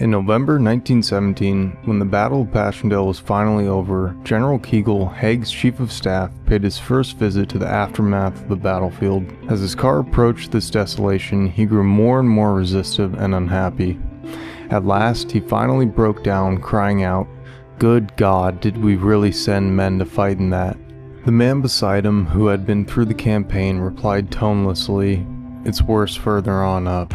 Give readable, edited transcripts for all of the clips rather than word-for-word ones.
In November 1917, when the Battle of Passchendaele was finally over, General Kegel, Haig's chief of staff, paid his first visit to the aftermath of the battlefield. As his car approached this desolation, he grew more and more restive and unhappy. At last, he finally broke down, crying out, "Good God, did we really send men to fight in that?" The man beside him, who had been through the campaign, replied tonelessly, "It's worse further on up."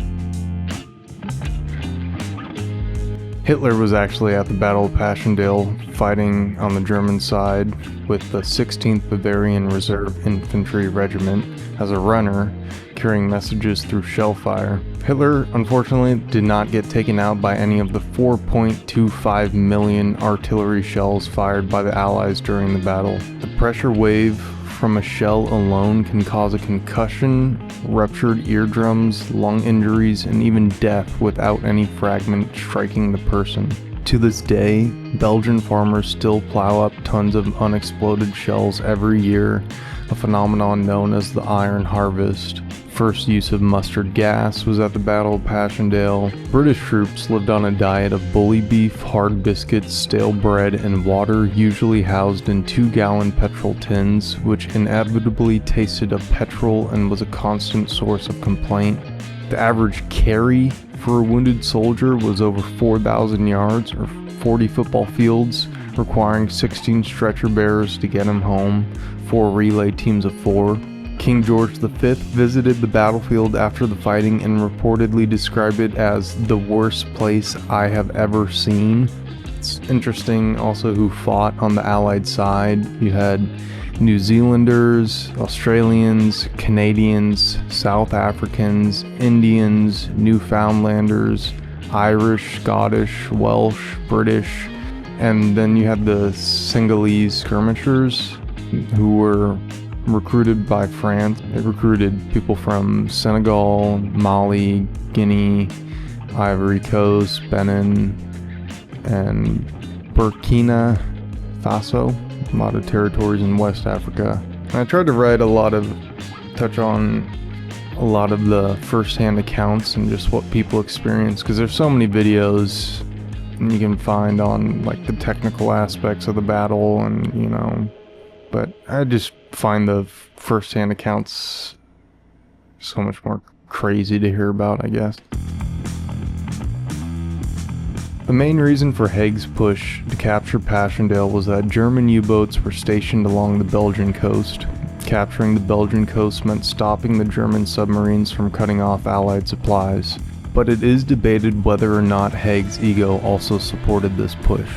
Hitler was actually at the Battle of Passchendaele, fighting on the German side with the 16th Bavarian Reserve Infantry Regiment as a runner, carrying messages through shell fire. Hitler, unfortunately, did not get taken out by any of the 4.25 million artillery shells fired by the Allies during the battle. The pressure wave from a shell alone can cause a concussion, ruptured eardrums, lung injuries, and even death without any fragment striking the person. To this day, Belgian farmers still plow up tons of unexploded shells every year, a phenomenon known as the Iron Harvest. First use of mustard gas was at the Battle of Passchendaele. British troops lived on a diet of bully beef, hard biscuits, stale bread, and water, usually housed in 2-gallon petrol tins, which inevitably tasted of petrol and was a constant source of complaint. The average carry for a wounded soldier was over 4,000 yards, or 40 football fields, requiring 16 stretcher bearers to get him home, 4 relay teams of 4. King George V visited the battlefield after the fighting and reportedly described it as the worst place I have ever seen. It's interesting also who fought on the Allied side. You had New Zealanders, Australians, Canadians, South Africans, Indians, Newfoundlanders, Irish, Scottish, Welsh, British, and then you had the Senegalese skirmishers who were recruited by France. They recruited people from Senegal, Mali, Guinea, Ivory Coast, Benin, and Burkina Faso, a lot of territories in West Africa. And I tried to touch on a lot of the first-hand accounts and just what people experience, because there's so many videos you can find on like the technical aspects of the battle, and but I just find the first-hand accounts so much more crazy to hear about, I guess. The main reason for Haig's push to capture Passchendaele was that German U-boats were stationed along the Belgian coast. Capturing the Belgian coast meant stopping the German submarines from cutting off Allied supplies. But it is debated whether or not Haig's ego also supported this push.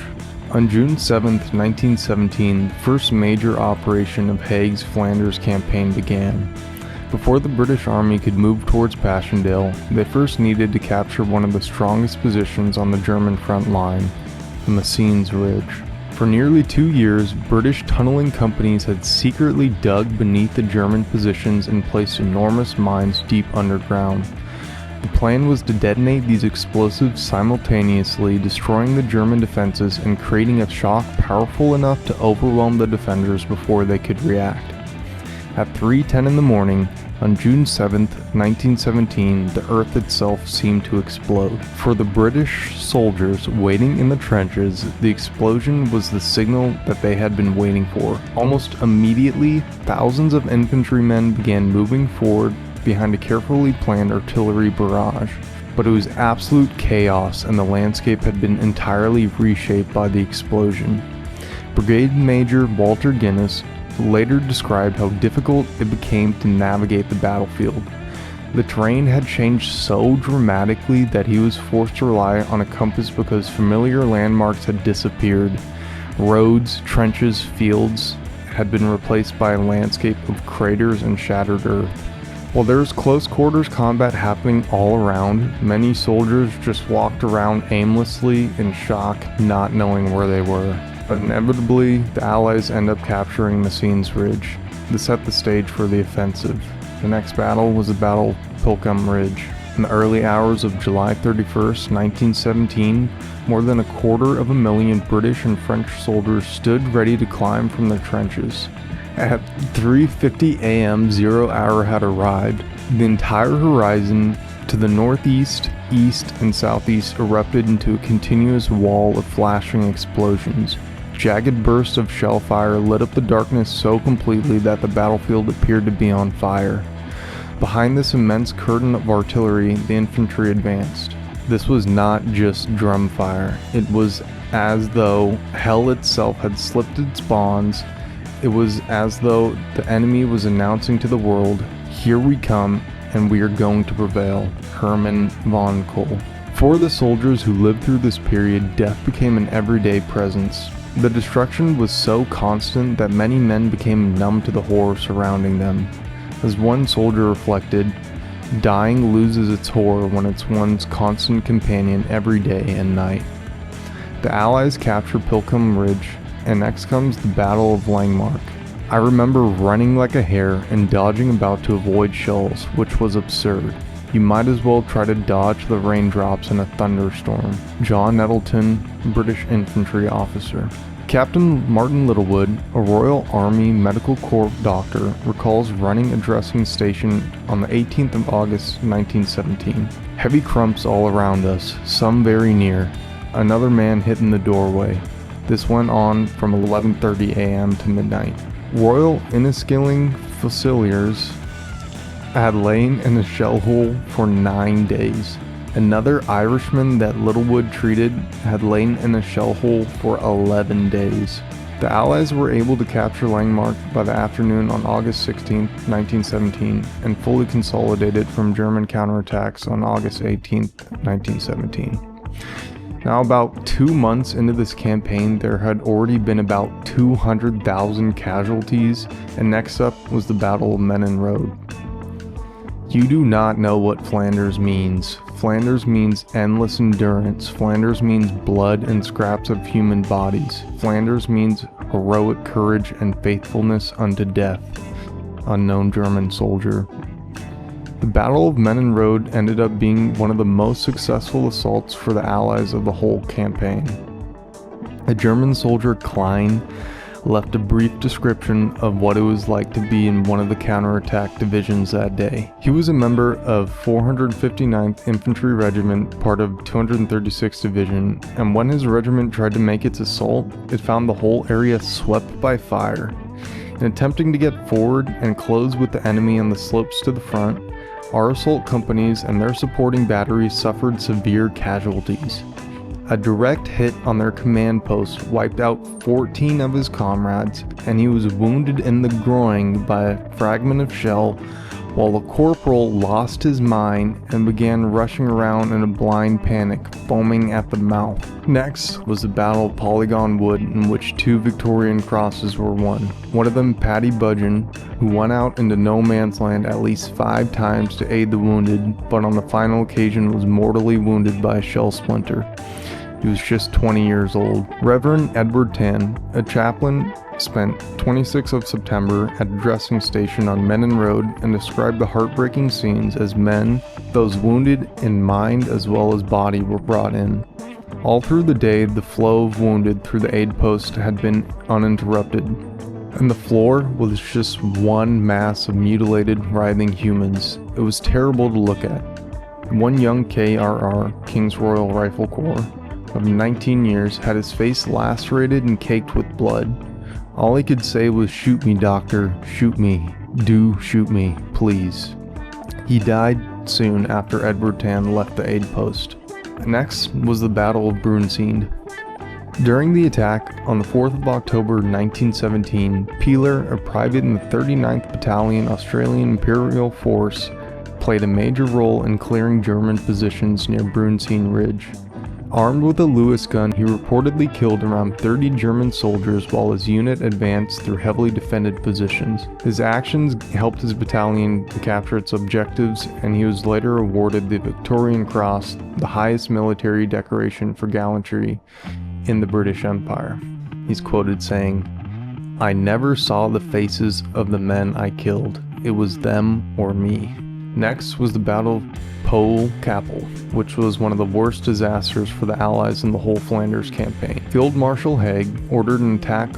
On June 7, 1917, the first major operation of Haig's Flanders campaign began. Before the British Army could move towards Passchendaele, they first needed to capture one of the strongest positions on the German front line, the Messines Ridge. For nearly 2 years, British tunneling companies had secretly dug beneath the German positions and placed enormous mines deep underground. The plan was to detonate these explosives simultaneously, destroying the German defenses and creating a shock powerful enough to overwhelm the defenders before they could react. At 3:10 in the morning, on June 7, 1917, the earth itself seemed to explode. For the British soldiers waiting in the trenches, the explosion was the signal that they had been waiting for. Almost immediately, thousands of infantrymen began moving forward behind a carefully planned artillery barrage, but it was absolute chaos and the landscape had been entirely reshaped by the explosion. Brigade Major Walter Guinness later described how difficult it became to navigate the battlefield. The terrain had changed so dramatically that he was forced to rely on a compass because familiar landmarks had disappeared. Roads, trenches, fields had been replaced by a landscape of craters and shattered earth. While there was close quarters combat happening all around, many soldiers just walked around aimlessly in shock, not knowing where they were. But inevitably, the Allies end up capturing Messines Ridge. This set the stage for the offensive. The next battle was the Battle of Pilkem Ridge. In the early hours of July 31st, 1917, more than 250,000 British and French soldiers stood ready to climb from their trenches. At 3:50 a.m., 0 hour had arrived. The entire horizon to the northeast east and southeast erupted into a continuous wall of flashing explosions. Jagged bursts of shell fire lit up the darkness so completely that the battlefield appeared to be on fire. Behind this immense curtain of artillery, the infantry advanced. This was not just drum fire. It was as though hell itself had slipped its bonds. It was as though the enemy was announcing to the world, "Here we come, and we are going to prevail." Hermann von Kohl. For the soldiers who lived through this period, death became an everyday presence. The destruction was so constant that many men became numb to the horror surrounding them. As one soldier reflected, dying loses its horror when it's one's constant companion every day and night. The Allies capture Pilkum Ridge, and next comes the Battle of Langemarck. I remember running like a hare and dodging about to avoid shells, which was absurd. You might as well try to dodge the raindrops in a thunderstorm. John Nettleton, British infantry officer. Captain Martin Littlewood, a Royal Army Medical Corps doctor, recalls running a dressing station on the 18th of August 1917. Heavy crumps all around us, some very near. Another man hit in the doorway. This went on from 11:30 a.m. to midnight. Royal Inniskilling Fusiliers had lain in a shell hole for 9 days. Another Irishman that Littlewood treated had lain in a shell hole for 11 days. The Allies were able to capture Langemarck by the afternoon on August 16, 1917, and fully consolidated from German counterattacks on August 18, 1917. Now, about 2 months into this campaign, there had already been about 200,000 casualties, and next up was the Battle of Menin Road. You do not know what Flanders means. Flanders means endless endurance. Flanders means blood and scraps of human bodies. Flanders means heroic courage and faithfulness unto death. Unknown German soldier. The Battle of Menin Road ended up being one of the most successful assaults for the Allies of the whole campaign. A German soldier, Klein, left a brief description of what it was like to be in one of the counterattack divisions that day. He was a member of 459th Infantry Regiment, part of 236th Division, and when his regiment tried to make its assault, it found the whole area swept by fire. In attempting to get forward and close with the enemy on the slopes to the front, our assault companies and their supporting batteries suffered severe casualties. A direct hit on their command post wiped out 14 of his comrades, and he was wounded in the groin by a fragment of shell, while the corporal lost his mind and began rushing around in a blind panic, foaming at the mouth. Next was the Battle of Polygon Wood, in which 2 Victorian Crosses were won. One of them, Paddy Budgeon, who went out into no man's land at least 5 times to aid the wounded, but on the final occasion was mortally wounded by a shell splinter. He was just 20 years old. Reverend Edward Tan, a chaplain, spent 26th of September at a dressing station on Menin Road and described the heartbreaking scenes as men, those wounded in mind as well as body, were brought in. All through the day, the flow of wounded through the aid post had been uninterrupted, and the floor was just one mass of mutilated, writhing humans. It was terrible to look at. One young KRR, King's Royal Rifle Corps, of 19 years, had his face lacerated and caked with blood. All he could say was, "Shoot me, doctor, shoot me. Do shoot me, please." He died soon after Edward Tan left the aid post. Next was the Battle of Brunseen. During the attack on the 4th of October 1917, Peeler, a private in the 39th Battalion Australian Imperial Force, played a major role in clearing German positions near Brunseen Ridge. Armed with a Lewis gun, he reportedly killed around 30 German soldiers while his unit advanced through heavily defended positions. His actions helped his battalion capture its objectives, and he was later awarded the Victoria Cross, the highest military decoration for gallantry in the British Empire. He's quoted saying, "I never saw the faces of the men I killed. It was them or me." Next was the Battle of Poel-Capelle, which was one of the worst disasters for the Allies in the whole Flanders campaign. Field Marshal Haig ordered an attack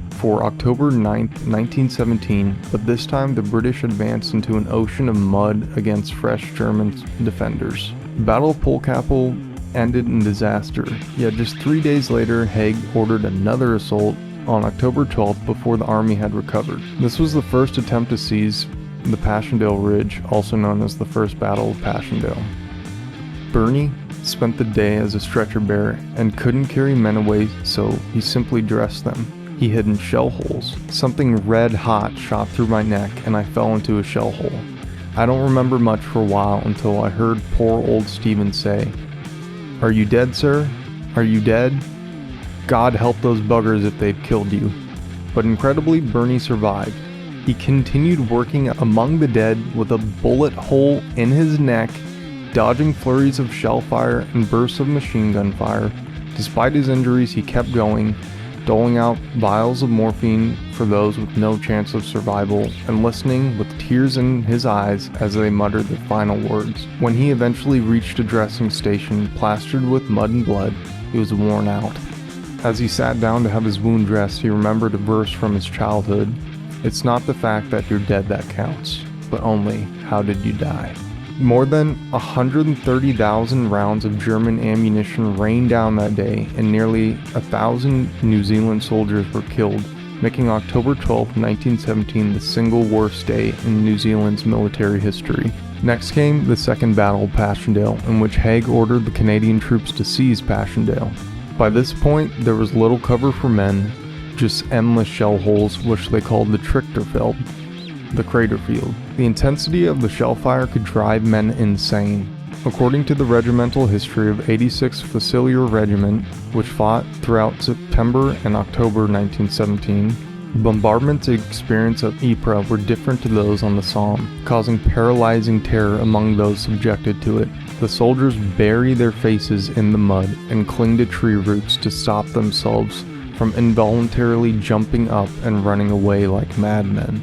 for October 9, 1917, but this time the British advanced into an ocean of mud against fresh German defenders. The Battle of Polkapel ended in disaster, yet just 3 days later, Haig ordered another assault on October 12th before the army had recovered. This was the first attempt to seize the Passchendaele Ridge, also known as the First Battle of Passchendaele. Birney spent the day as a stretcher bearer and couldn't carry men away, so he simply dressed them. He hid in shell holes. Something red hot shot through my neck and I fell into a shell hole. I don't remember much for a while until I heard poor old Stephen say, "Are you dead, sir? Are you dead? God help those buggers if they've killed you." But incredibly, Birney survived. He continued working among the dead with a bullet hole in his neck, dodging flurries of shell fire and bursts of machine gun fire. Despite his injuries, he kept going, doling out vials of morphine for those with no chance of survival, and listening with tears in his eyes as they muttered their final words. When he eventually reached a dressing station plastered with mud and blood, he was worn out. As he sat down to have his wound dressed, he remembered a verse from his childhood. "It's not the fact that you're dead that counts, but only how did you die." More than 130,000 rounds of German ammunition rained down that day, and nearly 1,000 New Zealand soldiers were killed, making October 12, 1917 the single worst day in New Zealand's military history. Next came the Second Battle of Passchendaele, in which Haig ordered the Canadian troops to seize Passchendaele. By this point, there was little cover for men, just endless shell holes, which they called the Trichterfeld, the crater field. The intensity of the shell fire could drive men insane. According to the regimental history of 86th Fusilier Regiment, which fought throughout September and October 1917, the bombardment experience at Ypres were different to those on the Somme, causing paralyzing terror among those subjected to it. The soldiers bury their faces in the mud and cling to tree roots to stop themselves from involuntarily jumping up and running away like madmen.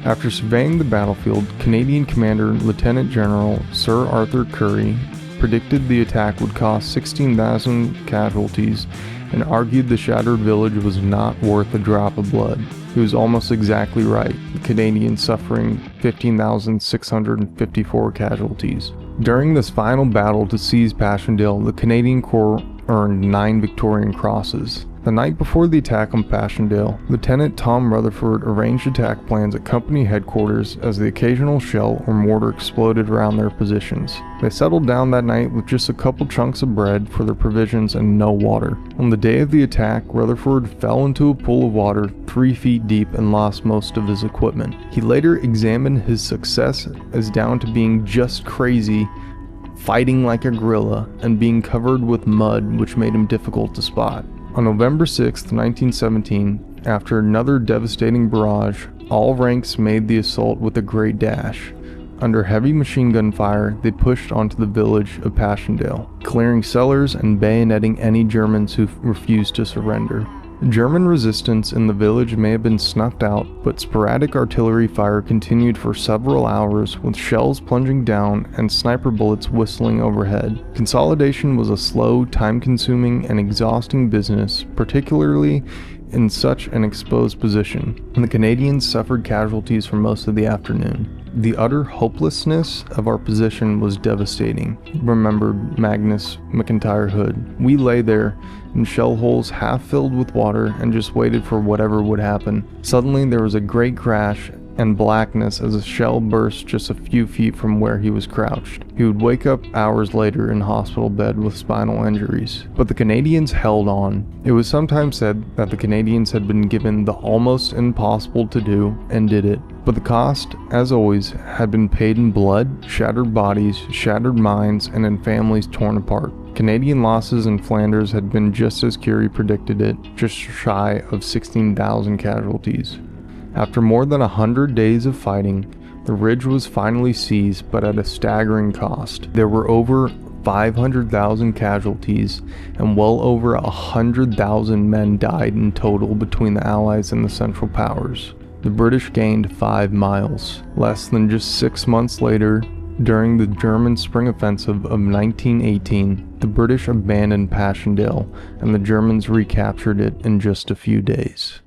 After surveying the battlefield, Canadian Commander Lieutenant General Sir Arthur Currie predicted the attack would cost 16,000 casualties and argued the shattered village was not worth a drop of blood. He was almost exactly right, the Canadians suffering 15,654 casualties. During this final battle to seize Passchendaele, the Canadian Corps earned 9 Victorian Crosses. The night before the attack on Passchendaele, Lieutenant Tom Rutherford arranged attack plans at company headquarters as the occasional shell or mortar exploded around their positions. They settled down that night with just a couple chunks of bread for their provisions and no water. On the day of the attack, Rutherford fell into a pool of water 3 feet deep and lost most of his equipment. He later examined his success as down to being just crazy, fighting like a gorilla, and being covered with mud, which made him difficult to spot. On November 6, 1917, after another devastating barrage, all ranks made the assault with a great dash. Under heavy machine gun fire, they pushed onto the village of Passchendaele, clearing cellars and bayoneting any Germans who refused to surrender. German resistance in the village may have been snuffed out, but sporadic artillery fire continued for several hours, with shells plunging down and sniper bullets whistling overhead. Consolidation was a slow, time-consuming, and exhausting business, particularly in such an exposed position, and the Canadians suffered casualties for most of the afternoon. The utter hopelessness of our position was devastating, remembered Magnus McIntyre Hood. We lay there in shell holes half filled with water and just waited for whatever would happen. Suddenly there was a great crash and blackness as a shell burst just a few feet from where he was crouched. He would wake up hours later in hospital bed with spinal injuries. But the Canadians held on. It was sometimes said that the Canadians had been given the almost impossible to do and did it. But the cost, as always, had been paid in blood, shattered bodies, shattered minds, and in families torn apart. Canadian losses in Flanders had been just as Curie predicted it, just shy of 16,000 casualties. After more than 100 days of fighting, the ridge was finally seized, but at a staggering cost. There were over 500,000 casualties, and well over 100,000 men died in total between the Allies and the Central Powers. The British gained 5 miles. Less than just 6 months later, during the German Spring Offensive of 1918, the British abandoned Passchendaele, and the Germans recaptured it in just a few days.